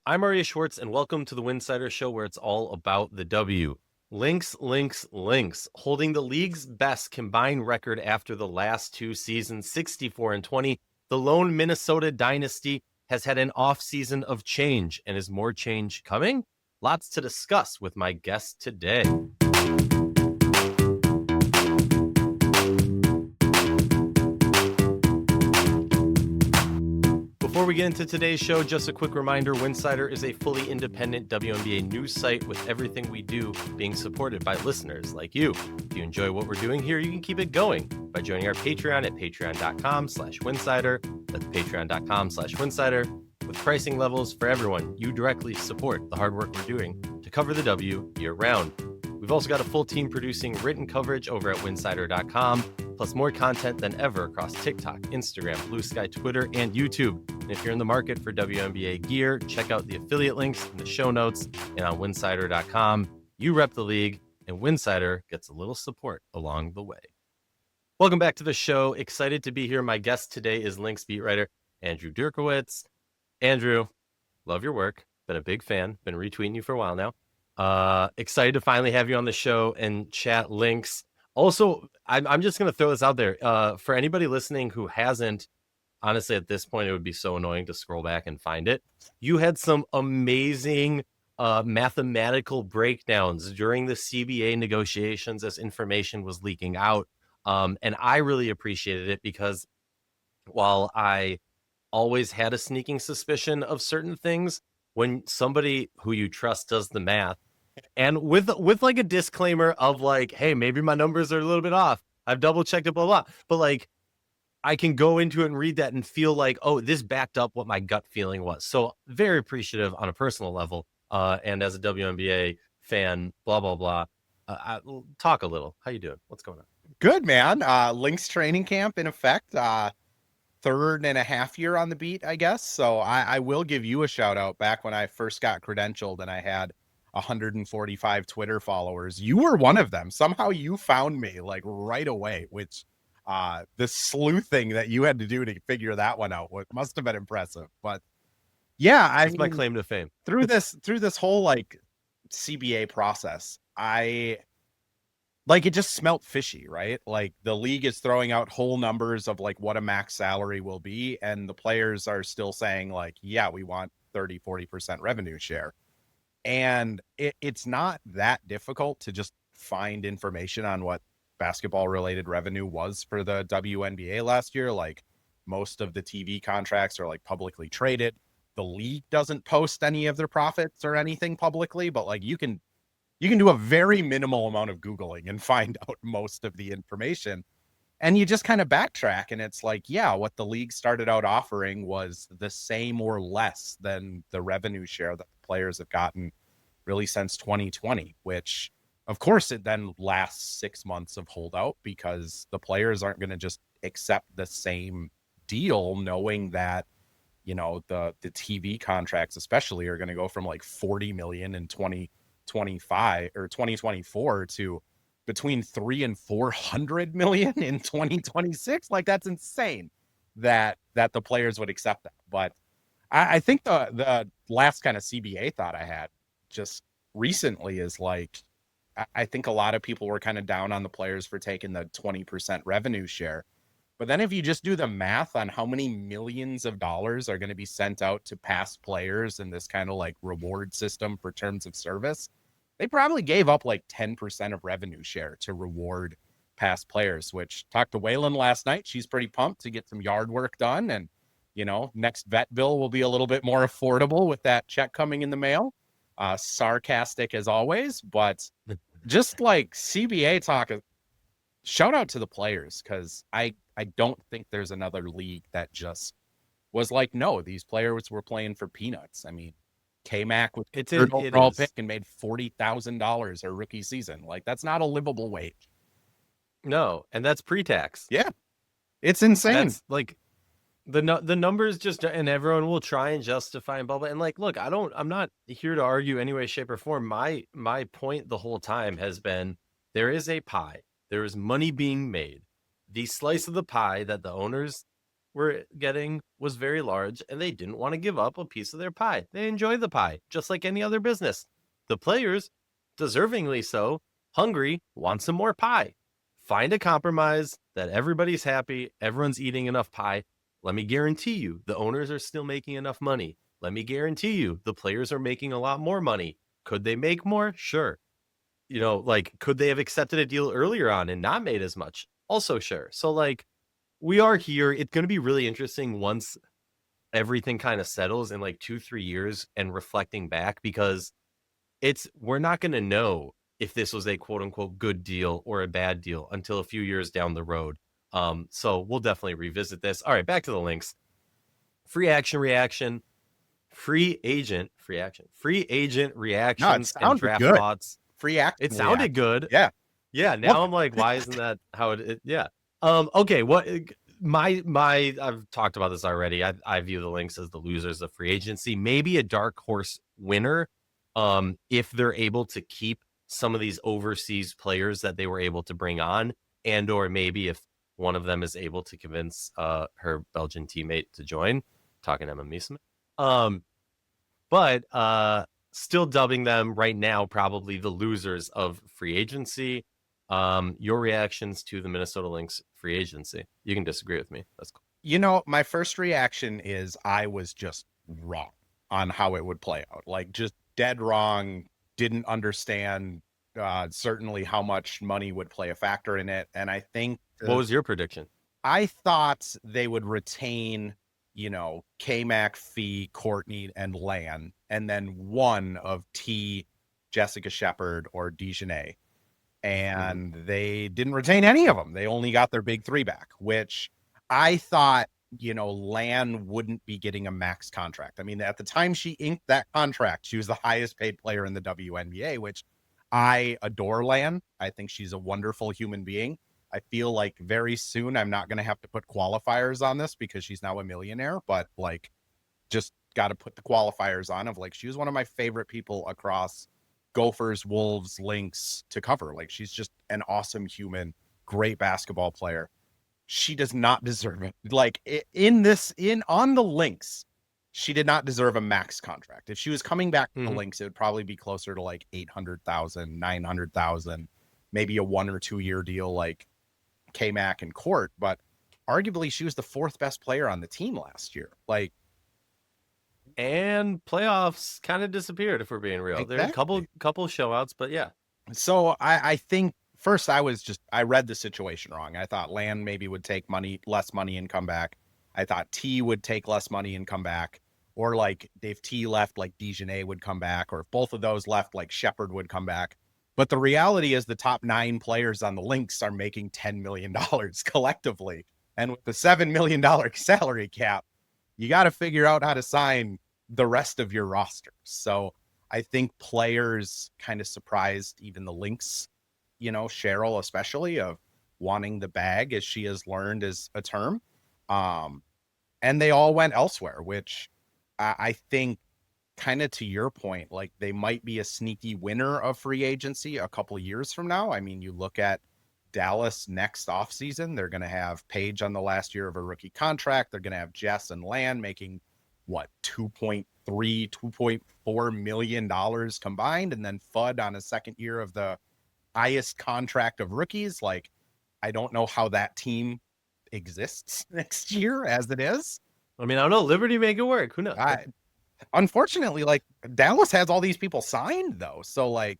I'm Arya Schwartz, and welcome to the Winsidr Show, where it's all about the W. Lynx, holding the league's best combined record after the last two seasons, 64-20. The lone Minnesota dynasty has had an off-season of change, and is more change coming? Lots to discuss with my guest today. Before we get into today's show, just a quick reminder, Winsidr is a fully independent WNBA news site with everything we do being supported by listeners like you. If you enjoy what we're doing here, you can keep it going by joining our Patreon at patreon.com/Winsidr. That's patreon.com/Winsidr. With pricing levels for everyone, you directly support the hard work we're doing to cover the W year round. We've also got a full team producing written coverage over at winsidr.com, plus more content than ever across TikTok, Instagram, Blue Sky, Twitter, and YouTube. And if you're in the market for WNBA gear, check out the affiliate links in the show notes and on winsidr.com. You rep the league, and Winsidr gets a little support along the way. Welcome back to the show. Excited to be here. My guest today is Lynx beat writer Andrew Dukowitz. Andrew, love your work. Been a big fan. Been retweeting you for a while now. Excited to finally have you on the show and chat Lynx. Also, I'm just going to throw this out there. For anybody listening who hasn't, honestly, at this point, it would be so annoying to scroll back and find it. You had some amazing mathematical breakdowns during the CBA negotiations as information was leaking out. And I really appreciated it because while I always had a sneaking suspicion of certain things, when somebody who you trust does the math, and with like a disclaimer of like, hey, maybe my numbers are a little bit off, I've double checked it, blah, blah, but like I can go into it and read that and feel like, oh, this backed up what my gut feeling was. So very appreciative on a personal level. And as a WNBA fan, blah, blah, blah. Talk a little. How you doing? What's going on? Good, man. Lynx training camp in effect. Third and a half year on the beat, I guess. So I will give you a shout out. Back when I first got credentialed and I had 145 Twitter followers, you were one of them. Somehow you found me like right away, which the sleuthing that you had to do to figure that one out must have been impressive. But yeah, That's my claim to fame. through this whole like CBA process, it just smelt fishy, right? Like the league is throwing out whole numbers of like what a max salary will be. And the players are still saying like, yeah, we want 30-40% revenue share. And it's not that difficult to just find information on what basketball related revenue was for the WNBA last year. Like most of the TV contracts are like publicly traded. The league doesn't post any of their profits or anything publicly, but like you can do a very minimal amount of Googling and find out most of the information. And you just kind of backtrack and it's like, yeah, what the league started out offering was the same or less than the revenue share that the players have gotten really since 2020, which of course it then lasts 6 months of holdout because the players aren't going to just accept the same deal knowing that, you know, the TV contracts especially are going to go from like 40 million in 2025 or 2024 to between 300 and 400 million in 2026. Like that's insane that the players would accept that. But I think the last kind of CBA thought I had just recently is like, I think a lot of people were kind of down on the players for taking the 20% revenue share. But then if you just do the math on how many millions of dollars are going to be sent out to past players in this kind of like reward system for terms of service, they probably gave up like 10% of revenue share to reward past players, which talked to Waylon last night. She's pretty pumped to get some yard work done. And, you know, next vet bill will be a little bit more affordable with that check coming in the mail. Sarcastic as always, but just like CBA talk, shout out to the players because I don't think there's another league that just was like, no, these players were playing for peanuts. I mean, K-Mac with third overall pick and made $40,000 her rookie season. Like that's not a livable wage. No, and that's pre-tax. Yeah, it's insane. That's like the numbers just, and everyone will try and justify and blah blah. And like, look, I'm not here to argue any way, shape, or form. My point the whole time has been there is a pie. There is money being made. The slice of the pie that the owners were getting was very large, and they didn't want to give up a piece of their pie. They enjoy the pie, just like any other business. The players, deservingly so, hungry, want some more pie. Find a compromise that everybody's happy, everyone's eating enough pie. Let me guarantee you, the owners are still making enough money. Let me guarantee you, the players are making a lot more money. Could they make more? Sure. Like, could they have accepted a deal earlier on and not made as much? Also, sure. So, like, we are here. It's going to be really interesting once everything kind of settles in like 2-3 years and reflecting back, because we're not going to know if this was a quote unquote good deal or a bad deal until a few years down the road. So we'll definitely revisit this. All right, back to the Lynx. Free agent reactions and draft good. thoughts. Free action. It sounded good. Yeah. Yeah. Now I'm like, why isn't that how it? Yeah. Okay. What I've talked about this already. I view the Lynx as the losers of free agency. Maybe a dark horse winner, if they're able to keep some of these overseas players that they were able to bring on, and or maybe if one of them is able to convince her Belgian teammate to join. Talking Emma Meesman. But still dubbing them right now probably the losers of free agency. Your reactions to the Minnesota Lynx free agency? You can disagree with me. That's cool. My first reaction is I was just wrong on how it would play out. Like, just dead wrong. Didn't understand certainly how much money would play a factor in it. And I think... What was your prediction? I thought they would retain, K-Mac, Fee, Courtney, and Lan, and then one of T, Jessica Shepard, or Dejanay. And they didn't retain any of them. They only got their big three back, which I thought, Lan wouldn't be getting a max contract. I mean, at the time she inked that contract, she was the highest paid player in the WNBA, which I adore Lan. I think she's a wonderful human being. I feel like very soon I'm not going to have to put qualifiers on this because she's now a millionaire, but like, just got to put the qualifiers on of like, she was one of my favorite people across Gophers, Wolves, Lynx to cover. Like, she's just an awesome human, great basketball player. She does not deserve it. Like, on the Lynx, she did not deserve a max contract. If she was coming back to the Lynx, it would probably be closer to like 800,000, 900,000, maybe a 1 or 2 year deal like K-Mac and Court. But arguably, she was the fourth best player on the team last year. Like, and playoffs kind of disappeared, if we're being real. Exactly. There are a couple showouts, but yeah. So I think first I read the situation wrong. I thought Lan maybe would take less money and come back. I thought T would take less money and come back. Or like if T left, like Dejanay would come back. Or if both of those left, like Shepard would come back. But the reality is the top 9 players on the Lynx are making $10 million collectively. And with the $7 million salary cap, you got to figure out how to sign the rest of your roster. So I think players kind of surprised even the Lynx, Cheryl especially, of wanting the bag, as she has learned is a term. And they all went elsewhere, which I think, kind of to your point, like they might be a sneaky winner of free agency a couple of years from now. I mean, you look at Dallas next offseason, they're going to have Paige on the last year of a rookie contract. They're going to have Jess and Lan making $2.4 million combined, and then Fudd on a second year of the highest contract of rookies. Like, I don't know how that team exists next year as it is. I mean, I don't know. Liberty make it work. Who knows? Unfortunately, like, Dallas has all these people signed though. So like,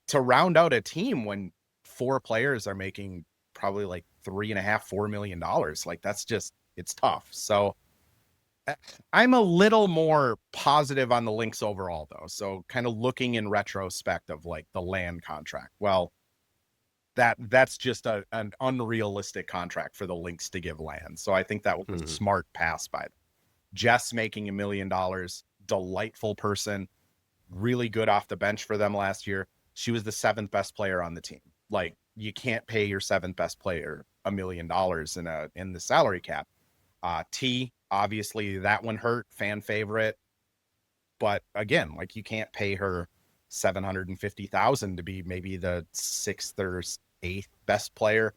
to round out a team when 4 players are making probably like $3.5-4 million, like that's just, it's tough. So I'm a little more positive on the Lynx overall though. So kind of looking in retrospect of like the Lan contract. Well, that's just an unrealistic contract for the Lynx to give Lan. So I think that was a smart pass by them. Jess making $1 million, delightful person, really good off the bench for them last year. She was the 7th best player on the team. Like, you can't pay your 7th best player $1 million in the salary cap. T, obviously that one hurt, fan favorite. But again, like, you can't pay her $750,000 to be maybe the 6th or 8th best player.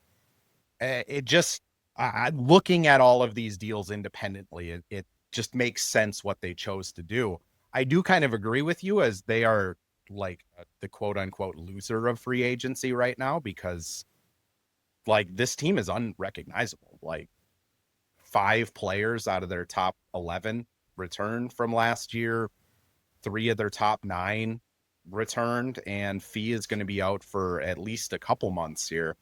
It just, looking at all of these deals independently, it just makes sense what they chose to do. I do kind of agree with you, as they are like the quote unquote loser of free agency right now, because like this team is unrecognizable. Like 5 players out of their top 11 returned from last year. 3 of their top 9 returned, and Fee is going to be out for at least a couple months here.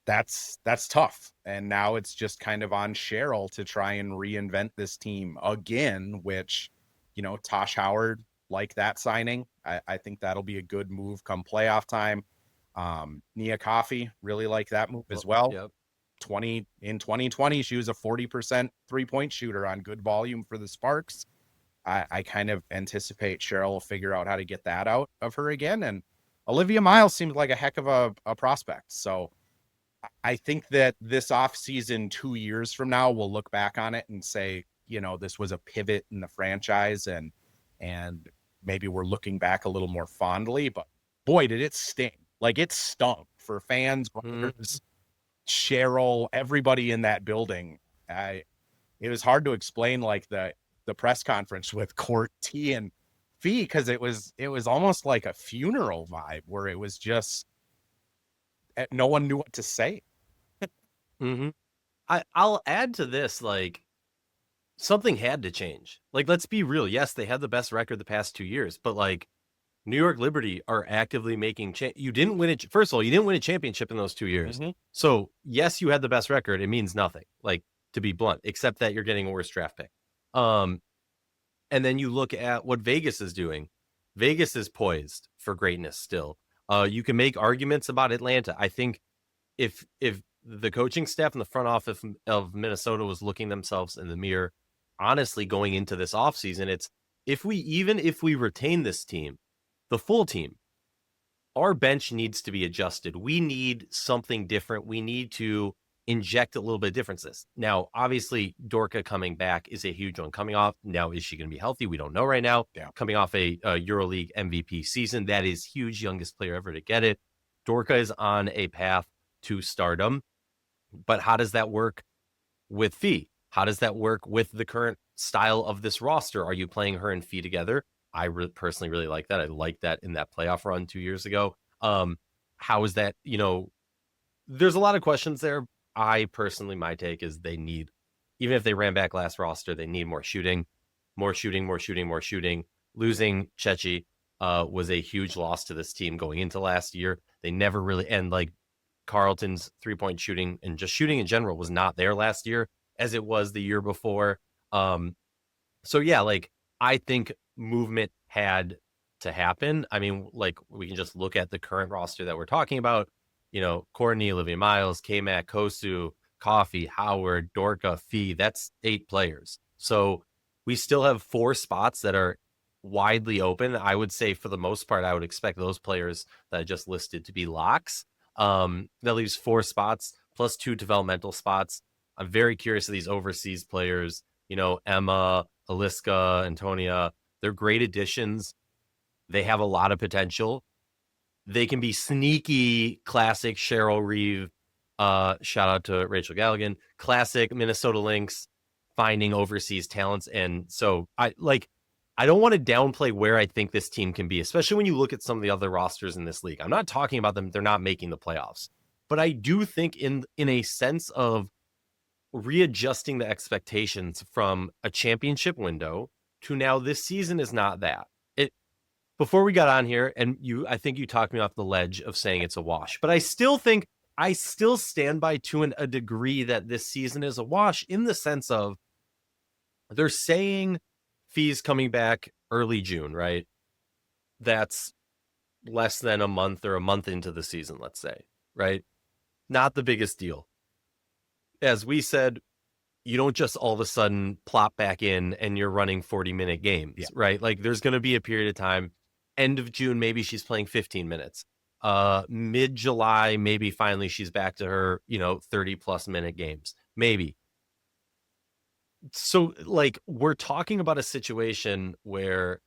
That's tough. And now it's just kind of on Cheryl to try and reinvent this team again, which, you know, Tosh Howard, like that signing. I think that'll be a good move come playoff time. Nia Coffey, really like that move as well. Yep. In 2020, she was a 40% 3-point shooter on good volume for the Sparks. I kind of anticipate Cheryl will figure out how to get that out of her again. And Olivia Miles seems like a heck of a prospect. So I think that this offseason 2 years from now, we'll look back on it and say, you know, this was a pivot in the franchise, and maybe we're looking back a little more fondly, but boy, did it sting. Like, it stunk for fans, writers, Cheryl, everybody in that building. It was hard to explain, like the press conference with Court, T, and Fee, because it was almost like a funeral vibe where it was just no one knew what to say. I'll add to this, like, something had to change. Like, let's be real. Yes, they had the best record the past 2 years, but like New York Liberty are actively making you didn't win it. First of all, you didn't win a championship in those 2 years. So yes, you had the best record. It means nothing, like, to be blunt, except that you're getting a worse draft pick. And then you look at what Vegas is doing. Vegas is poised for greatness still. You can make arguments about Atlanta. I think if the coaching staff and the front office of Minnesota was looking themselves in the mirror, honestly, going into this offseason, it's if we retain this team, the full team, our bench needs to be adjusted. We need something different. We need to inject a little bit of differences. Now, obviously, Dorka coming back is a huge one. Coming off, now, is she going to be healthy? We don't know right now. Yeah. Coming off a EuroLeague MVP season, that is huge, youngest player ever to get it. Dorka is on a path to stardom. But how does that work with Fee? How does that work with the current style of this roster? Are you playing her and Fee together? I personally really like that. I like that in that playoff run 2 years ago. How is that? You know, there's a lot of questions there. I personally, my take is they need, even if they ran back last roster, they need more shooting. Losing Chechi was a huge loss to this team going into last year. They never really, and like Carlton's 3-point shooting and just shooting in general was not there last year as it was the year before. So yeah, like, I think movement had to happen. I mean, like, we can just look at the current roster that we're talking about. You know, Courtney, Olivia Miles, K-Mac, Kosu, Coffey, Howard, Dorka, Fee. That's 8 players. So we still have 4 spots that are widely open. I would say for the most part, I would expect those players that I just listed to be locks. That leaves 4 spots plus 2 developmental spots. I'm very curious of these overseas players. You know, Emma, Aliska, Antonia. They're great additions. They have a lot of potential. They can be sneaky, classic Cheryl Reeve. Shout out to Rachel Galligan. Classic Minnesota Lynx finding overseas talents. And so I don't want to downplay where I think this team can be, especially when you look at some of the other rosters in this league. I'm not talking about them. They're not making the playoffs. But I do think in a sense of readjusting the expectations from a championship window to now this season is not that. Before we got on here, and I think you talked me off the ledge of saying it's a wash, but I still stand by to a degree that this season is a wash, in the sense of they're saying Fee's coming back early June, right? That's less than a month or a month into the season, let's say, right? Not the biggest deal. As we said, you don't just all of a sudden plop back in and you're running 40-minute games, right? Like, there's going to be a period of time. End of June, maybe she's playing 15 minutes. Mid-July, maybe finally she's back to her, 30-plus minute games. Maybe. So, like, we're talking about a situation where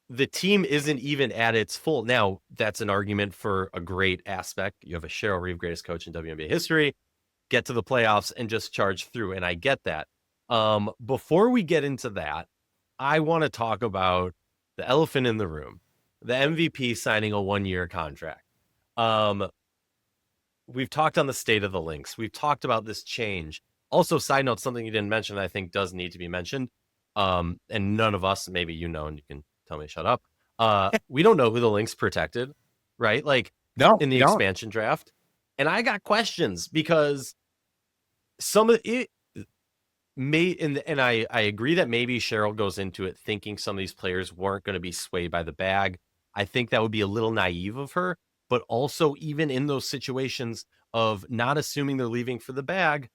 the team isn't even at its full. Now, that's an argument for a great aspect. You have a Cheryl Reeve, greatest coach in WNBA history. get to the playoffs and just charge through. And I get that. Before we get into that, I want to talk about the elephant in the room, the MVP signing a 1-year contract. We've talked on the state of the Lynx. We've talked about this change. Also, side note, something you didn't mention that I think does need to be mentioned. And none of us, maybe you know, and you can tell me to shut up. We don't know who the Lynx protected, right? Like in the expansion draft. And I got questions because some of it may, and I agree that maybe Cheryl goes into it thinking some of these players weren't going to be swayed by the bag. I think that would be a little naive of her, but also even in those situations of not assuming they're leaving for the bag,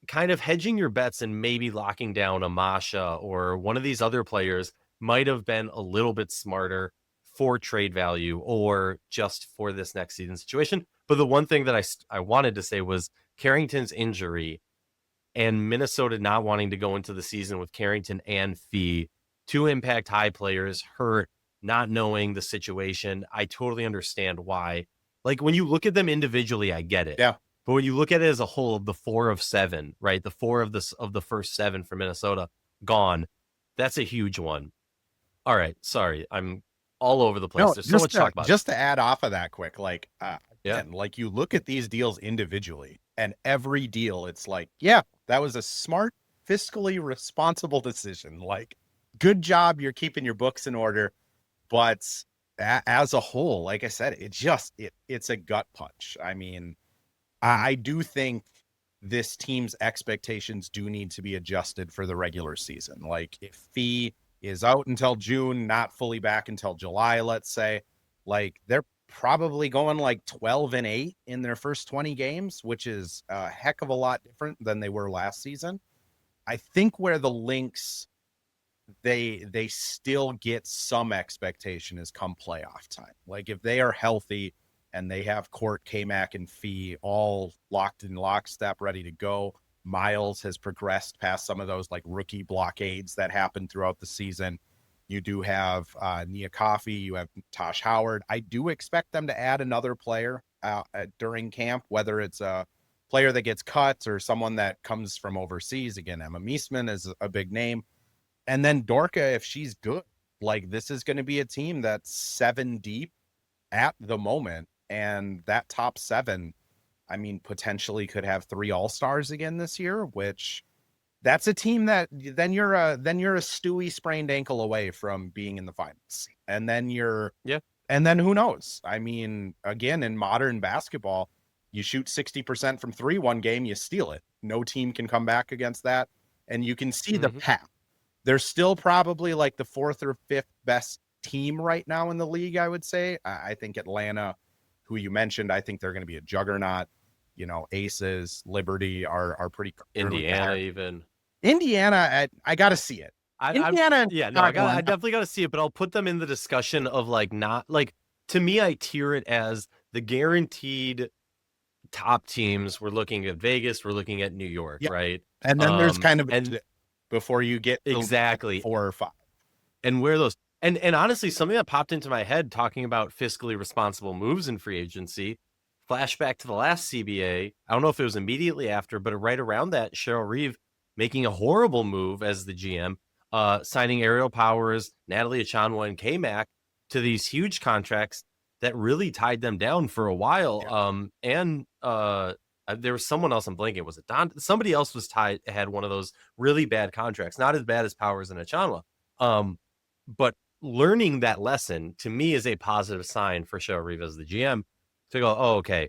kind of hedging your bets and maybe locking down a Masha or one of these other players might have been a little bit smarter for trade value or just for this next season situation. But the one thing that I wanted to say was Carrington's injury and Minnesota not wanting to go into the season with Carrington and Fee, 2 impact high players hurt, not knowing the situation. I totally understand why. Like when you look at them individually, I get it. Yeah. But when you look at it as a whole, of the 4 of 7, right? The 4 of the first 7 for Minnesota gone. That's a huge one. All right. Sorry. I'm all over the place. No, there's so much to talk about. Just to add off of that quick, like, again, like you look at these deals individually and every deal, it's like, yeah, that was a smart, fiscally responsible decision. Like, good job. You're keeping your books in order. But as a whole, like I said, it's a gut punch. I mean, I do think this team's expectations do need to be adjusted for the regular season. Like if Fee is out until June, not fully back until July, let's say, like they're probably going like 12-8 in their first 20 games, which is a heck of a lot different than they were last season. I think where the Lynx, they still get some expectation is come playoff time. Like if they are healthy and they have Court, K-Mac, and Fee all locked in lockstep, ready to go. Miles has progressed past some of those like rookie blockades that happened throughout the season. You do have Nia Coffey, you have Tosh Howard. I do expect them to add another player during camp, whether it's a player that gets cut or someone that comes from overseas. Again, Emma Meesman is a big name. And then Dorka, if she's good, like this is going to be a team that's 7 deep at the moment. And that top 7, I mean, potentially could have 3 all-stars again this year, which that's a team that then you're a Stewie sprained ankle away from being in the finals. And then and then who knows? I mean, again, in modern basketball, you shoot 60% from 3 one game, you steal it. No team can come back against that. And you can see the path. They're still probably like the 4th or 5th best team right now in the league, I would say. I think Atlanta, who you mentioned, I think they're going to be a juggernaut. You know, Aces, Liberty are pretty. Indiana, even. Indiana, I got to see it. I definitely got to see it, but I'll put them in the discussion of like not like, to me, I tier it as the guaranteed top teams. We're looking at Vegas, we're looking at New York, right? And then there's kind of before you get exactly 4 or 5, and where those. And honestly, something that popped into my head talking about fiscally responsible moves in free agency, flashback to the last CBA. I don't know if it was immediately after, but right around that, Cheryl Reeve making a horrible move as the GM, signing Aerial Powers, Natalie Achanwa, and K-Mac to these huge contracts that really tied them down for a while. Yeah. There was someone else I'm blanking. Was it Don? Somebody else was had one of those really bad contracts, not as bad as Powers and Achanwa. But learning that lesson to me is a positive sign for Cheryl Reeve as the GM to go, oh, okay,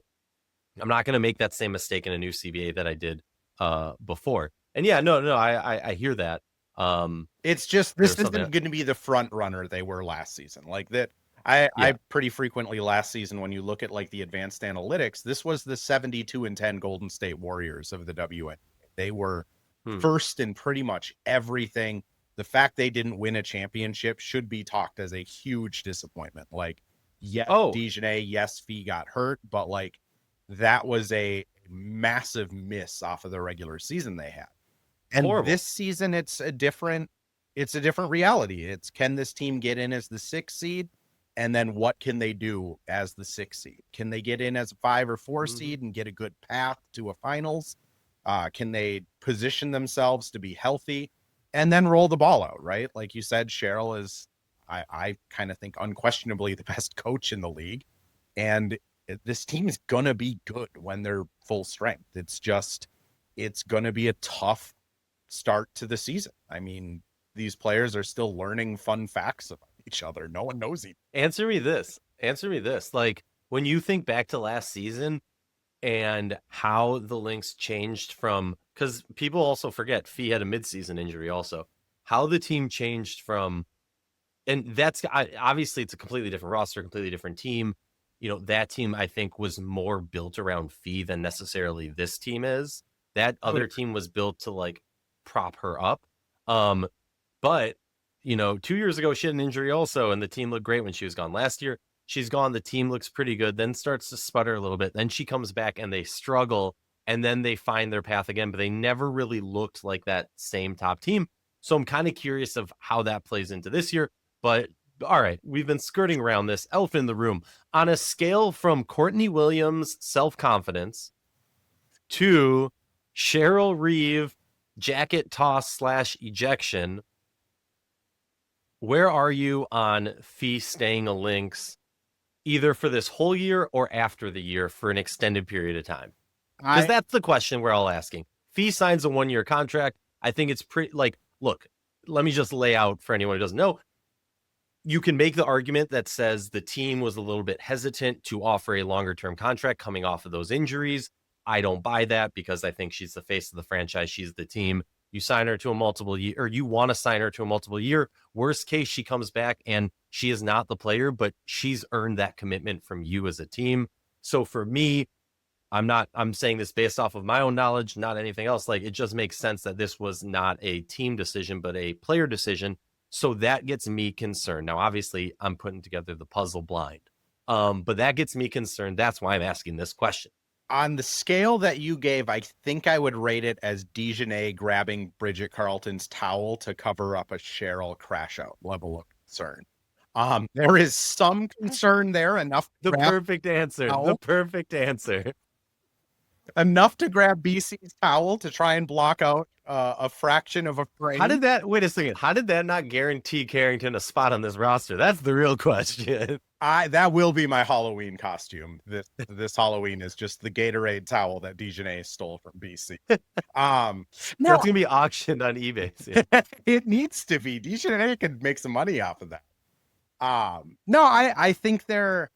I'm not going to make that same mistake in a new CBA that I did before. And yeah, no, I hear that. It's just, this isn't going to be the front runner they were last season. Like that, I pretty frequently last season, when you look at like the advanced analytics, this was the 72-10 Golden State Warriors of the WNBA. They were first in pretty much everything. The fact they didn't win a championship should be talked as a huge disappointment. Like, yes, Dejanay, yes, Fee got hurt, but like that was a massive miss off of the regular season they had. And this season, it's a different reality. It's, can this team get in as the 6th seed? And then what can they do as the 6 seed? Can they get in as a 5 or 4 Mm-hmm. seed and get a good path to a finals? Can they position themselves to be healthy and then roll the ball out, right? Like you said, Cheryl is, I kind of think, unquestionably the best coach in the league. And this team is going to be good when they're full strength. It's going to be a tough start to the season. I mean, these players are still learning fun facts about each other. No one knows each other. Answer me this. Like, when you think back to last season and how the Lynx changed from, because people also forget Fee had a midseason injury also, how the team changed from, and that's obviously it's a completely different roster, completely different team. You know, that team I think was more built around Fee than necessarily this team is. That other team was built to like prop her up. But you know, 2 years ago she had an injury also, and the team looked great when she was gone. Last year she's gone, the team looks pretty good, then starts to sputter a little bit. Then she comes back and they struggle, and then they find their path again, but they never really looked like that same top team. So I'm kind of curious of how that plays into this year. But all right, we've been skirting around this elephant in the room. On a scale from Courtney Williams' self-confidence to Cheryl Reeve jacket toss / ejection, where are you on Fee staying a Lynx, either for this whole year or after the year for an extended period of time? Because that's the question we're all asking. Fee signs a 1-year contract. I think it's pretty, like, look, let me just lay out for anyone who doesn't know. You can make the argument that says the team was a little bit hesitant to offer a longer term contract coming off of those injuries. I don't buy that because I think she's the face of the franchise. She's the team. You sign her to a multiple year, or you want to sign her to a multiple year. Worst case, she comes back and she is not the player, but she's earned that commitment from you as a team. So for me, I'm saying this based off of my own knowledge, not anything else. Like, it just makes sense that this was not a team decision, but a player decision. So that gets me concerned. Now, obviously, I'm putting together the puzzle blind, but that gets me concerned. That's why I'm asking this question. On the scale that you gave, I think I would rate it as Dejanay grabbing Bridget Carlton's towel to cover up a Cheryl crash out level of concern. There is some concern there, enough. The perfect answer. Enough to grab BC's towel to try and block out a fraction of a frame. Wait a second. How did that not guarantee Carrington a spot on this roster? That's the real question. That will be my Halloween costume. This Halloween is just the Gatorade towel that Dejanay stole from BC. No, it's gonna be auctioned on eBay. It needs to be. Dejanay could make some money off of that. No, I think I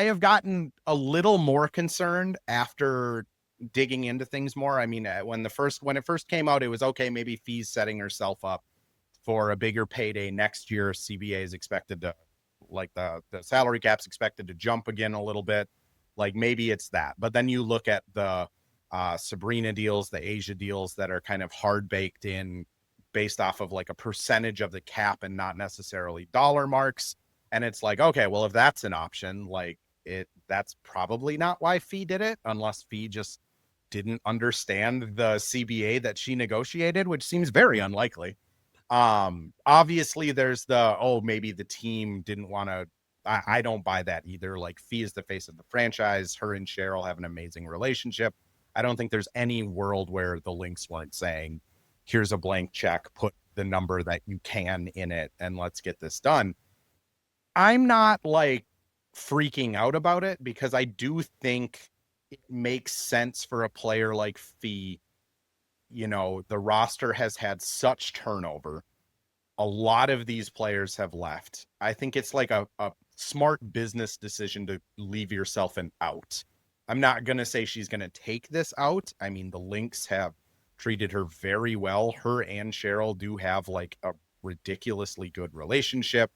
have gotten a little more concerned after digging into things more. I mean, when it first came out, it was okay, maybe Fee's setting herself up for a bigger payday next year. CBA is expected to, like, the salary cap's expected to jump again a little bit. Like, maybe it's that. But then you look at the Sabrina deals, the Asia deals that are kind of hard baked in based off of like a percentage of the cap and not necessarily dollar marks. And it's like, okay, well, if that's an option, like, that's probably not why Fee did it, unless Fee just didn't understand the CBA that she negotiated, which seems very unlikely. Obviously there's maybe the team didn't want to. I don't buy that either. Like, Fee is the face of the franchise. Her and Cheryl have an amazing relationship. I don't think there's any world where the Lynx weren't saying, here's a blank check, put the number that you can in it, and let's get this done. I'm not like freaking out about it because I do think it makes sense for a player like Fee. You know, the roster has had such turnover. A lot of these players have left. I think it's like a smart business decision to leave yourself an out. I'm not going to say she's going to take this out. I mean, the Lynx have treated her very well. Her and Cheryl do have like a ridiculously good relationship.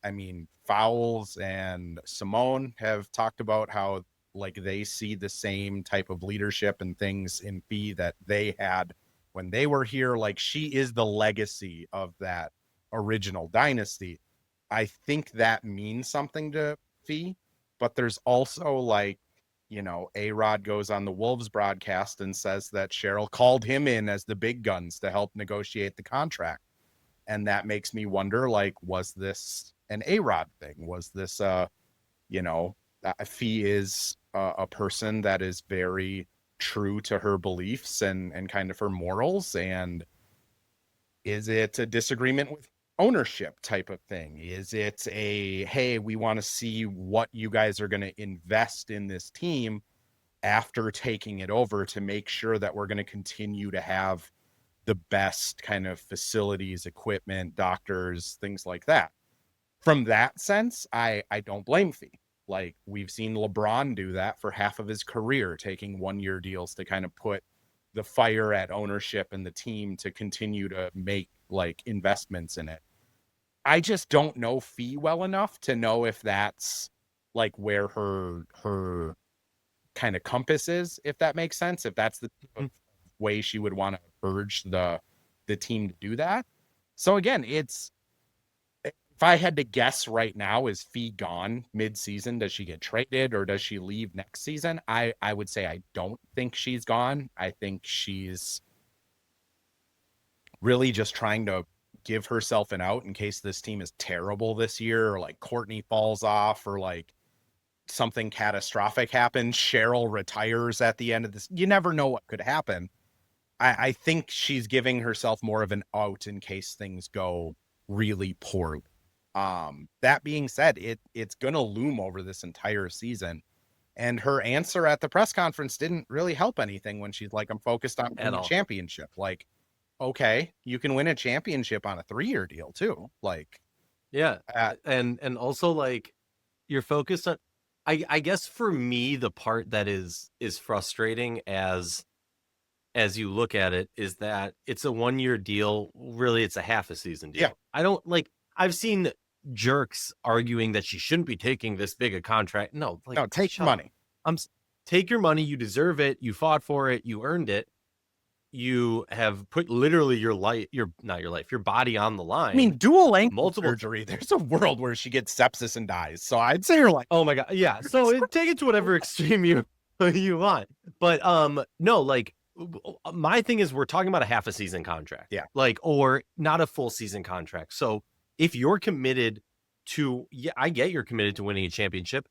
I mean, Fowles and Simone have talked about how, like, they see the same type of leadership and things in Fee that they had when they were here. Like, she is the legacy of that original dynasty. I think that means something to Fee, but there's also, like, you know, A-Rod goes on the Wolves broadcast and says that Cheryl called him in as the big guns to help negotiate the contract. And that makes me wonder, like, was this an A-Rod thing. Was this, Fee is a person that is very true to her beliefs and kind of her morals, and is it a disagreement with ownership type of thing? Is it a, hey, we want to see what you guys are going to invest in this team after taking it over to make sure that we're going to continue to have the best kind of facilities, equipment, doctors, things like that. From that sense, I don't blame Fee. Like, we've seen LeBron do that for half of his career, taking 1-year deals to kind of put the fire at ownership and the team to continue to make like investments in it. I just don't know Fee well enough to know if that's like where her kind of compass is, if that makes sense, if that's the way she would want to urge the team to do that. So again, if I had to guess right now, is Fee gone mid-season? Does she get traded or does she leave next season? I would say I don't think she's gone. I think she's really just trying to give herself an out in case this team is terrible this year, or like Courtney falls off, or like something catastrophic happens. Cheryl retires at the end of this. You never know what could happen. I think she's giving herself more of an out in case things go really poorly. That being said, it's going to loom over this entire season. And her answer at the press conference didn't really help anything when she's like, I'm focused on winning a championship. Like, okay, you can win a championship on a 3-year deal too. Like, yeah. And also like you're focused on, I guess for me, the part that is frustrating as you look at it is that it's a 1-year deal. Really, it's a half a season deal. Yeah. I've seen jerks arguing that she shouldn't be taking this big a contract. No, take money. Take your money. You deserve it. You fought for it. You earned it. You have put literally your body on the line. I mean, dual ankle surgery. There's a world where she gets sepsis and dies. So I'd say you're like, oh my God. Yeah. So take it to whatever extreme you want. But no, like, my thing is we're talking about a half a season contract. Yeah. Like, or not a full season contract. So if you're committed to, I get you're committed to winning a championship.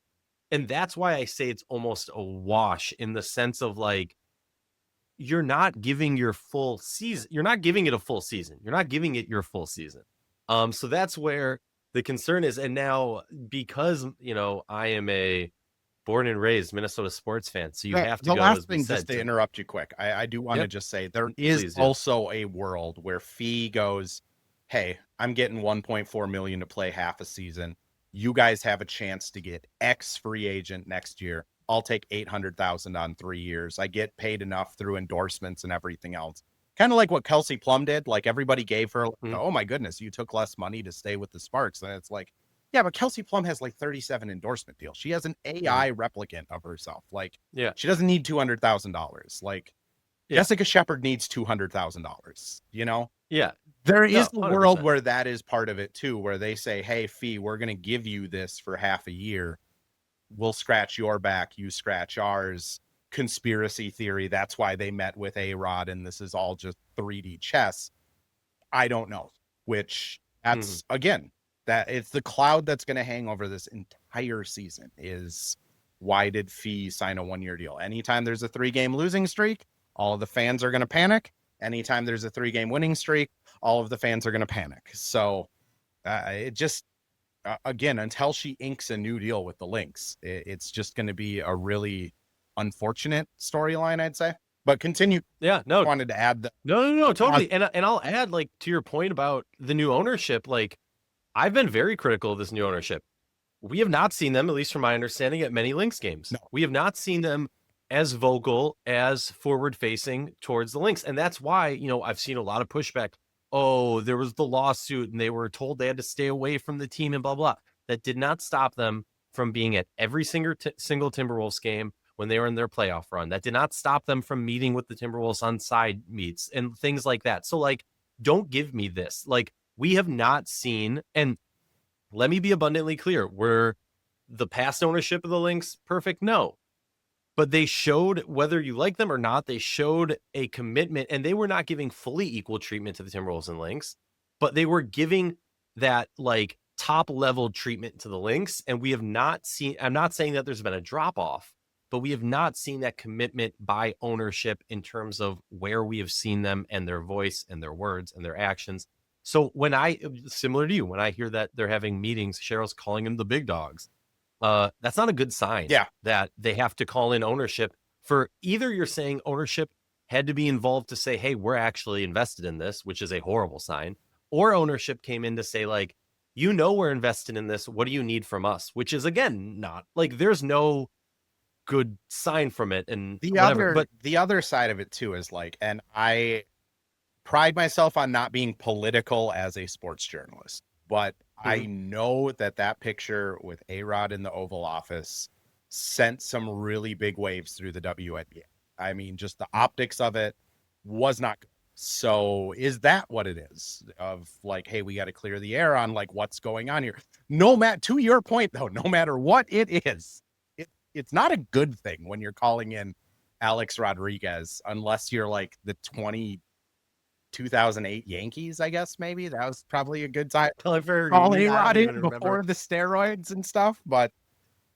And that's why I say it's almost a wash in the sense of like, you're not giving your full season. You're not giving it a full season. You're not giving it your full season. So that's where the concern is. And now because, I am a born and raised Minnesota sports fan. So you have to go. The last thing, just to interrupt you quick, I do want to just say there is also a world where Fee goes, hey, I'm getting $1.4 million to play half a season. You guys have a chance to get X free agent next year. I'll take $800,000 on 3 years. I get paid enough through endorsements and everything else. Kind of like what Kelsey Plum did. Like, everybody gave her, oh my goodness, you took less money to stay with the Sparks. And it's like, yeah, but Kelsey Plum has like 37 endorsement deals. She has an AI replicant of herself. Like, she doesn't need $200,000. Like, Jessica Shepard needs $200,000, Yeah. There is a world where that is part of it too, where they say, hey, Fee, we're going to give you this for half a year. We'll scratch your back. You scratch ours. Conspiracy theory. That's why they met with A-Rod and this is all just 3D chess. I don't know, which that's again, that it's the cloud that's going to hang over this entire season is why did Fee sign a 1-year deal? Anytime there's a 3-game losing streak, all of the fans are going to panic. Anytime there's a 3-game winning streak, all of the fans are going to panic. So it just, again, until she inks a new deal with the Lynx, it's just going to be a really unfortunate storyline, I'd say. But continue. Yeah, no. I wanted to add that. No, totally. And I'll add, like, to your point about the new ownership, like, I've been very critical of this new ownership. We have not seen them, at least from my understanding, at many Lynx games. No. We have not seen them as vocal, as forward-facing towards the Lynx. And that's why, I've seen a lot of pushback. Oh, there was the lawsuit, and they were told they had to stay away from the team and blah, blah. That did not stop them from being at every single Timberwolves game when they were in their playoff run. That did not stop them from meeting with the Timberwolves on side meets and things like that. So, like, don't give me this. Like, we have not seen, and let me be abundantly clear, were the past ownership of the Lynx perfect? No. But they showed, whether you like them or not, they showed a commitment, and they were not giving fully equal treatment to the Timberwolves and Lynx, but they were giving that, like, top level treatment to the Lynx. And we have not seen, I'm not saying that there's been a drop off, but we have not seen that commitment by ownership in terms of where we have seen them and their voice and their words and their actions. So when similar to you, when I hear that they're having meetings, Cheryl's calling them the big dogs. That's not a good sign. Yeah. That they have to call in ownership for either you're saying ownership had to be involved to say, hey, we're actually invested in this, which is a horrible sign, or ownership came in to say like, we're invested in this. What do you need from us? Which is again, not like there's no good sign from it. And the other side of it too is like, and I pride myself on not being political as a sports journalist, but I know that picture with A-Rod in the Oval Office sent some really big waves through the WNBA. I mean, just the optics of it was not good. So is that what it is of like, hey, we got to clear the air on like what's going on here? To your point though, no matter what it is, it's not a good thing when you're calling in Alex Rodriguez, unless you're like the 2008 Yankees, I guess. Maybe that was probably a good time calling A-Rod in before the steroids and stuff. But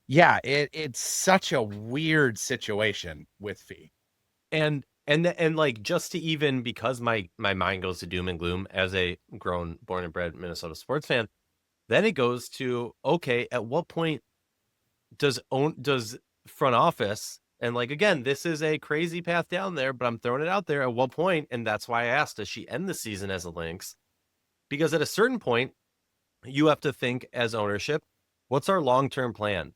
yeah, it's such a weird situation with Fee. And like, just to even, because my mind goes to doom and gloom as a born and bred Minnesota sports fan, then it goes to, okay, at what point does front office, and like, again, this is a crazy path down there, but I'm throwing it out there, at what point, and that's why I asked, does she end the season as a Lynx? Because at a certain point, you have to think as ownership, what's our long-term plan?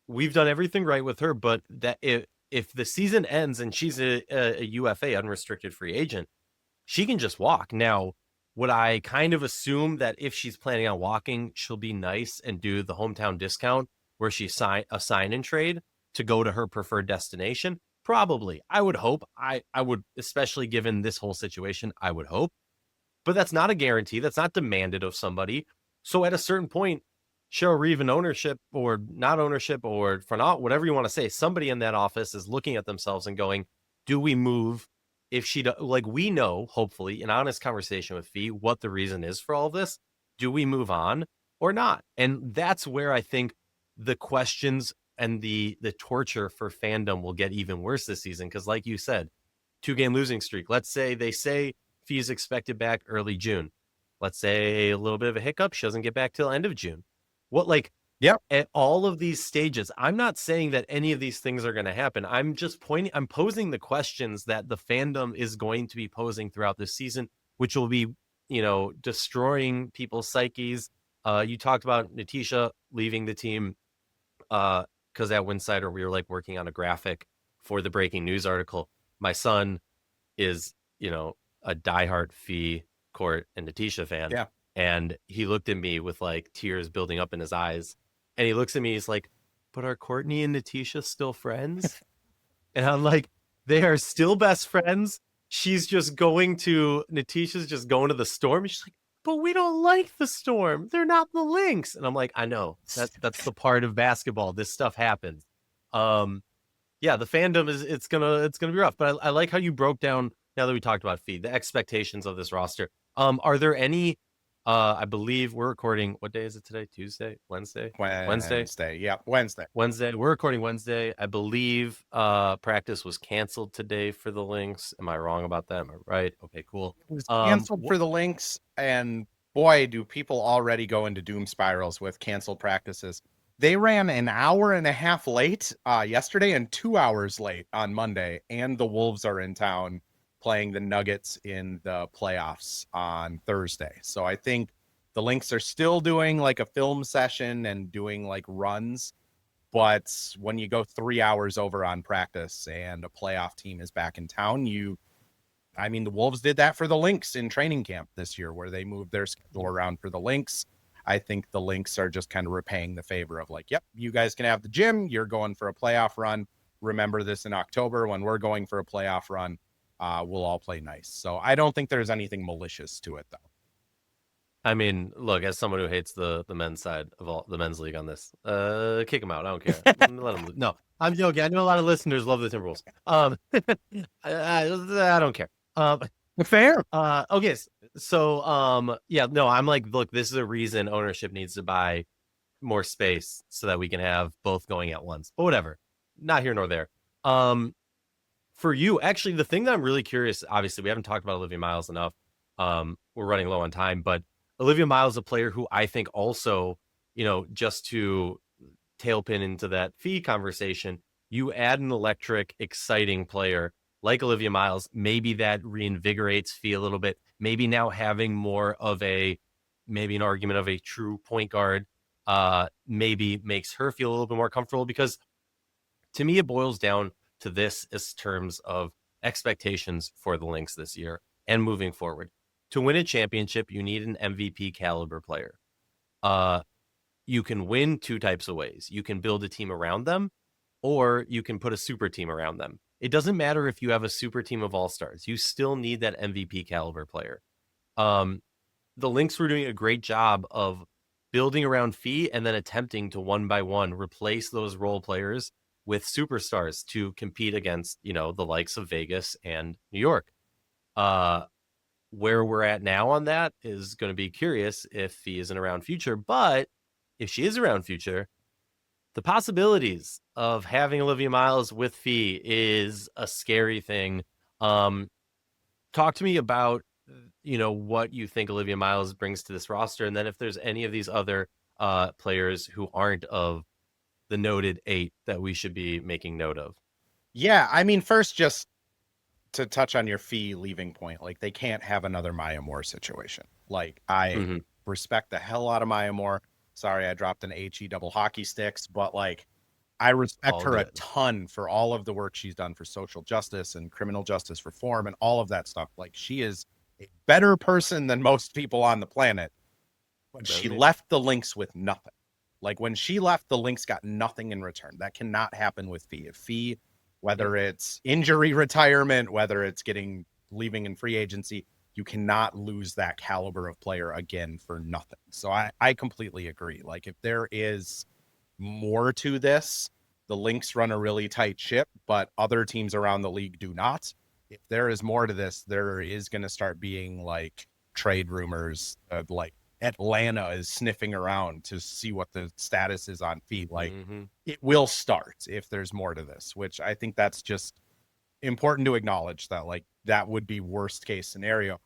We've done everything right with her, but that if the season ends and she's a UFA, unrestricted free agent, she can just walk. Now, would I kind of assume that if she's planning on walking, she'll be nice and do the hometown discount where she sign and trade to go to her preferred destination? Probably. I would hope. I would, especially given this whole situation, I would hope. But that's not a guarantee. That's not demanded of somebody. So at a certain point, Cheryl Reeve in ownership or not ownership or front, whatever you want to say, somebody in that office is looking at themselves and going, do we move? If she, like, we know, hopefully, an honest conversation with Fee, what the reason is for all this. Do we move on or not? And that's where I think the questions and the torture for fandom will get even worse this season. Because like you said, 2-game losing streak. Let's say they say Fee's expected back early June. Let's say a little bit of a hiccup. She doesn't get back till end of June. What, like, at all of these stages, I'm not saying that any of these things are going to happen. I'm just I'm posing the questions that the fandom is going to be posing throughout this season, which will be, destroying people's psyches. You talked about Natisha leaving the team because at Winsidr, we were like working on a graphic for the breaking news article. My son is, a diehard Fee, Court, and Natisha fan. Yeah. And he looked at me with like tears building up in his eyes. And he looks at me, he's like, but are Courtney and Natisha still friends? And I'm like, they are still best friends. Natisha's just going to the Storm. She's like, but we don't like the Storm. They're not the Lynx. And I'm like, I know. That's the part of basketball. This stuff happens. The fandom it's gonna be rough. But I like how you broke down, now that we talked about Fee, the expectations of this roster. Are there any? I believe we're recording. What day is it today? Tuesday? Wednesday? Wednesday. Yeah, Wednesday. We're recording Wednesday. I believe practice was canceled today for the Lynx. Am I wrong about that? Am I right? Okay, cool. It was canceled for the Lynx, and boy, do people already go into doom spirals with canceled practices. They ran an hour and a half late yesterday and 2 hours late on Monday, and the Wolves are in town playing the Nuggets in the playoffs on Thursday. So I think the Lynx are still doing like a film session and doing like runs. But when you go 3 hours over on practice and a playoff team is back in town, the Wolves did that for the Lynx in training camp this year, where they moved their schedule around for the Lynx. I think the Lynx are just kind of repaying the favor of like, yep, you guys can have the gym. You're going for a playoff run. Remember this in October when we're going for a playoff run. We'll all play nice. So I don't think there's anything malicious to it, though. I mean, look, as someone who hates the men's side of the men's league on this, kick him out. I don't care. Let him. No, I'm joking. I know a lot of listeners love the Timberwolves. I don't care. Fair. Okay. So, yeah, no, I'm like, look, this is a reason ownership needs to buy more space so that we can have both going at once. But whatever, not here nor there. Um, for you, actually, the thing that I'm really curious, obviously, we haven't talked about Olivia Miles enough. We're running low on time, but Olivia Miles is a player who I think also, just to tailpin into that fee conversation, you add an electric, exciting player like Olivia Miles, maybe that reinvigorates fee a little bit. Maybe now having more of maybe an argument of a true point guard, maybe makes her feel a little bit more comfortable, because to me, it boils down to this as terms of expectations for the Lynx this year and moving forward. To win a championship, you need an MVP caliber player. You can win two types of ways. You can build a team around them, or you can put a super team around them. It doesn't matter if you have a super team of all-stars. You still need that MVP caliber player. The Lynx were doing a great job of building around Fee and then attempting to one by one replace those role players with superstars to compete against, the likes of Vegas and New York. Where we're at now on that is going to be curious if Fee isn't around future, but if she is around future, the possibilities of having Olivia Miles with Fee is a scary thing. Talk to me about, what you think Olivia Miles brings to this roster, and then if there's any of these other players who aren't of the noted 8 that we should be making note of. Yeah, I mean, first, just to touch on your Fee leaving point, like, they can't have another Maya Moore situation. Like, I respect the hell out of Maya Moore. Sorry, I dropped an HE double hockey sticks, but like, I respect her a ton for all of the work she's done for social justice and criminal justice reform and all of that stuff. Like, she is a better person than most people on the planet. But she left the Lynx with nothing. Like, when she left, the Lynx got nothing in return. That cannot happen with Fee. If Fee, whether it's injury retirement, whether it's leaving in free agency, you cannot lose that caliber of player again for nothing. So I completely agree. Like, if there is more to this, the Lynx run a really tight ship, but other teams around the league do not. If there is more to this, there is going to start being like trade rumors, like Atlanta is sniffing around to see what the status is on Fee. Like, it will start if there's more to this, which I think that's just important to acknowledge, that like that would be worst case scenario.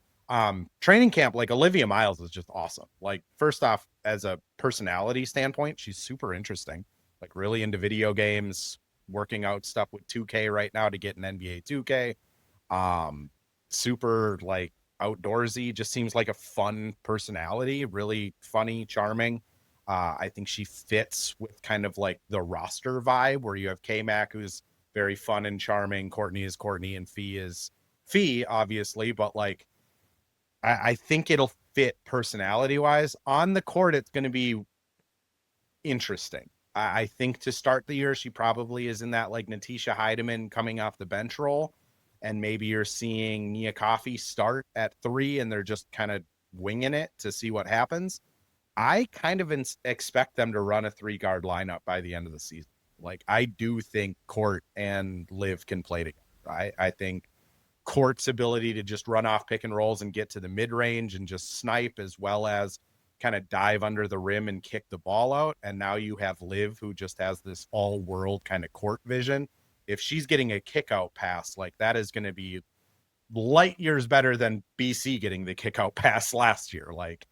Training camp, like, Olivia Miles is just awesome. Like, first off, as a personality standpoint, she's super interesting, like really into video games, working out stuff with 2K right now to get an NBA 2K. Super like outdoorsy, just seems like a fun personality, really funny, charming. I think she fits with kind of like the roster vibe where you have K-Mac, who's very fun and charming, Courtney is Courtney, and Fee is Fee, obviously, but like, I think it'll fit personality wise. On the court, it's going to be interesting. I think to start the year, she probably is in that like Natisha Heidemann coming off the bench role. And maybe you're seeing Nia Coffey start at 3 and they're just kind of winging it to see what happens. I kind of expect them to run a 3-guard lineup by the end of the season. Like, I do think Court and Liv can play together. I think Court's ability to just run off pick and rolls and get to the mid range and just snipe, as well as kind of dive under the rim and kick the ball out. And now you have Liv, who just has this all world kind of court vision. If she's getting a kick out pass, like, that is going to be light years better than BC getting the kick out pass last year. Like,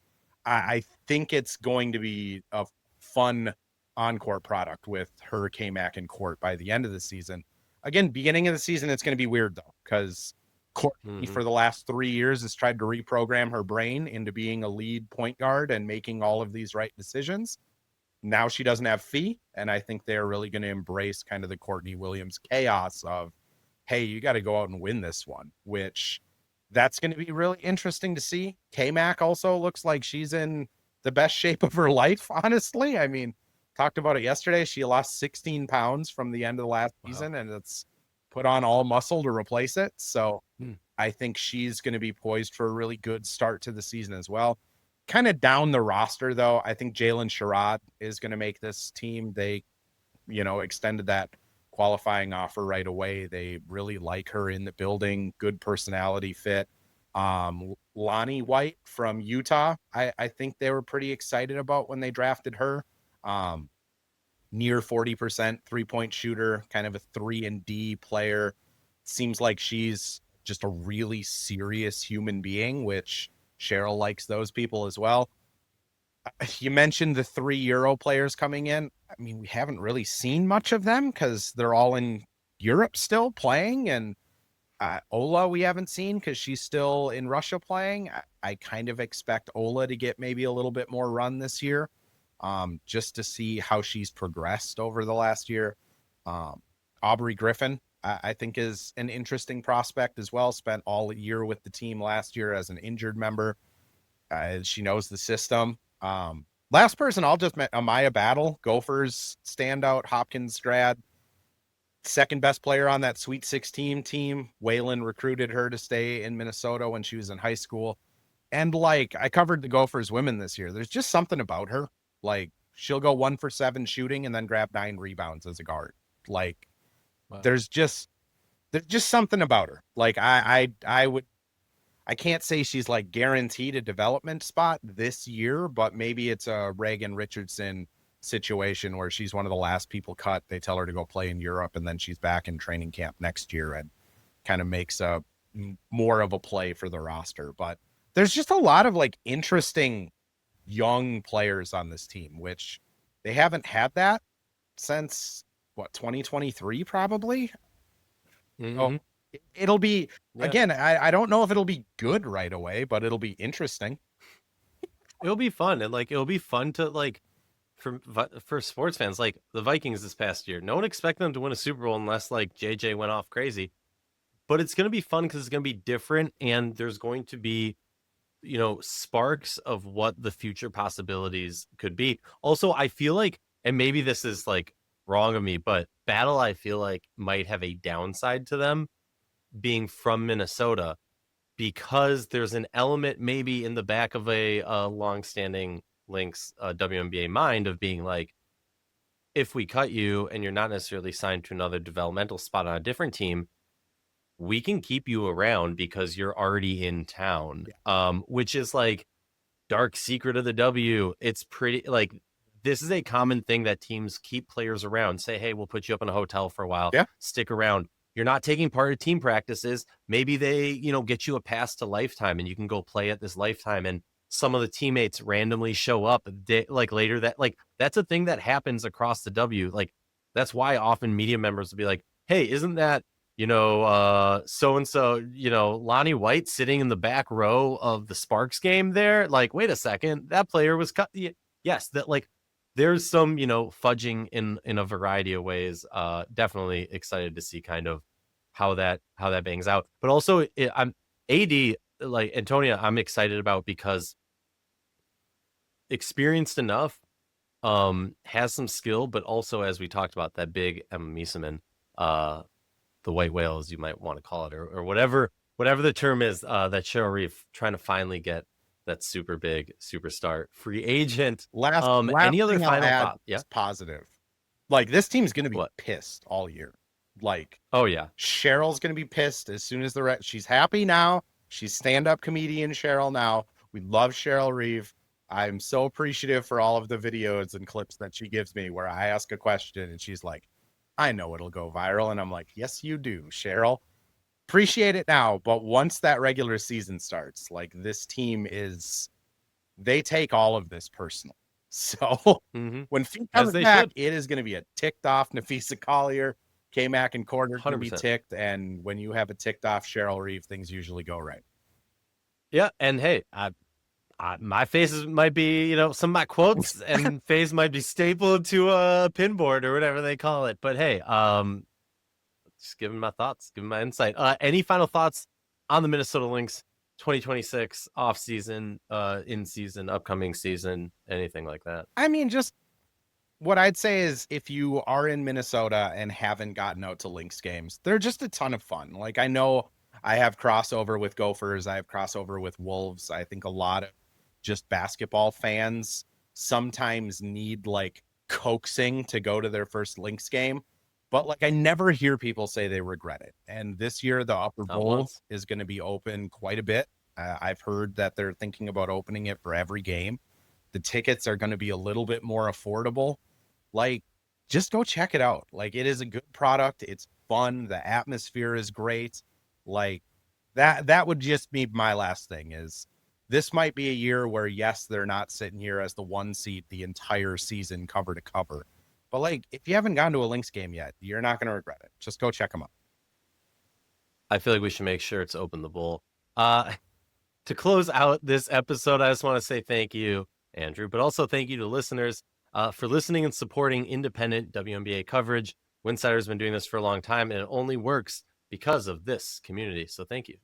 I think it's going to be a fun on-court product with her, K-Mac, and Court by the end of the season. Again, beginning of the season, it's going to be weird, though, because Courtney for the last 3 years has tried to reprogram her brain into being a lead point guard and making all of these right decisions. Now she doesn't have Fee, and I think they're really going to embrace kind of the Courtney Williams chaos of, hey, you got to go out and win this one, which that's going to be really interesting to see. K-Mac also looks like she's in the best shape of her life, honestly. I mean, talked about it yesterday. She lost 16 pounds from the end of the last season, and it's put on all muscle to replace it. So I think she's going to be poised for a really good start to the season as well. Kind of down the roster, though, I think Jalen Sherrod is going to make this team. They, extended that qualifying offer right away. They really like her in the building, good personality fit. Lonnie White from Utah, I think they were pretty excited about when they drafted her. Near 40% 3-point shooter, kind of a 3-and-D player. Seems like she's just a really serious human being, which Cheryl likes those people as well. You mentioned the 3 Euro players coming in. I mean, we haven't really seen much of them because they're all in Europe still playing, and Ola we haven't seen because she's still in Russia playing. I kind of expect Ola to get maybe a little bit more run this year, just to see how she's progressed over the last year. Aubrey Griffin, I think, is an interesting prospect as well. Spent all year with the team last year as an injured member. She knows the system. Last person I'll just mention, Amaya Battle, Gophers standout, Hopkins grad. Second best player on that Sweet 16 team. Waylon recruited her to stay in Minnesota when she was in high school. And like, I covered the Gophers women this year. There's just something about her. Like, she'll go 1 for 7 shooting and then grab 9 rebounds as a guard. Like, wow. There's just something about her. Like, I can't say she's like guaranteed a development spot this year, but maybe it's a Reagan Richardson situation where she's one of the last people cut. They tell her to go play in Europe, and then she's back in training camp next year and kind of makes a more of a play for the roster. But there's just a lot of like interesting young players on this team, which they haven't had that since 2023 probably. Mm-hmm. Oh, it'll be again, I don't know if it'll be good right away, but it'll be interesting. It'll be fun, and like it'll be fun to like for sports fans, like the Vikings this past year. No one expected them to win a Super Bowl unless like JJ went off crazy. But it's going to be fun because it's going to be different, and there's going to be, you know, sparks of what the future possibilities could be. Also, I feel like, and maybe this is like wrong of me, but Battle, I feel like, might have a downside to them being from Minnesota, because there's an element maybe in the back of a longstanding Lynx WNBA mind of being like, if we cut you and you're not necessarily signed to another developmental spot on a different team, we can keep you around because you're already in town. Which is like dark secret of the W. It's pretty like, this is a common thing that teams keep players around, say, hey, we'll put you up in a hotel for a while. Yeah. Stick around. You're not taking part of team practices. Maybe they, you know, get you a pass to Lifetime and you can go play at this Lifetime. And some of the teammates randomly show up like later that, like, that's a thing that happens across the W. Like, that's why often media members will be like, hey, isn't that, you know, so-and-so, you know, Lonnie White sitting in the back row of the Sparks game there? Like, wait a second, that player was cut. Yes, that, like, there's some, you know, fudging in a variety of ways. Definitely excited to see kind of how that bangs out. But also, I'm AD, like Antonia, I'm excited about because experienced enough, has some skill, but also, as we talked about, that big Emma Miesemann, the white whale, as you might want to call it, or whatever the term is, that Cheryl Reeve trying to finally get that super big superstar free agent. Last any other final thought? Yeah, positive. Like, this team's going to be pissed all year. Like, oh yeah, Cheryl's going to be pissed as soon as she's happy now. She's stand-up comedian Cheryl now. We love Cheryl Reeve. I'm so appreciative for all of the videos and clips that she gives me where I ask a question and she's like, I know it'll go viral. And I'm like, yes, you do, Cheryl. Appreciate it now. But once that regular season starts, like, this team they take all of this personal. So when Fee comes back, it is going to be a ticked off Nafisa Collier. K-Mac and Corner can be ticked. And when you have a ticked off Cheryl Reeve, things usually go right. Yeah. And hey, my faces might be, you know, some of my quotes and face might be stapled to a pinboard or whatever they call it. But hey, just giving my thoughts, giving my insight. Any final thoughts on the Minnesota Lynx 2026 off season, in season, upcoming season, anything like that? I mean, just what I'd say is, if you are in Minnesota and haven't gotten out to Lynx games, they're just a ton of fun. Like, I know I have crossover with Gophers. I have crossover with Wolves. I think a lot of just basketball fans sometimes need like coaxing to go to their first Lynx game. But like, I never hear people say they regret it. And this year, the Upper Bowl is going to be open quite a bit. I've heard that they're thinking about opening it for every game. The tickets are going to be a little bit more affordable. Like, just go check it out. Like, it is a good product. It's fun. The atmosphere is great. Like, that would just be my last thing. Is this might be a year where, yes, they're not sitting here as the 1 seed the entire season cover to cover. But, like, if you haven't gone to a Lynx game yet, you're not going to regret it. Just go check them out. I feel like we should make sure it's open the bowl. To close out this episode, I just want to say thank you, Andrew, but also thank you to listeners for listening and supporting independent WNBA coverage. Winsidr's been doing this for a long time, and it only works because of this community. So thank you.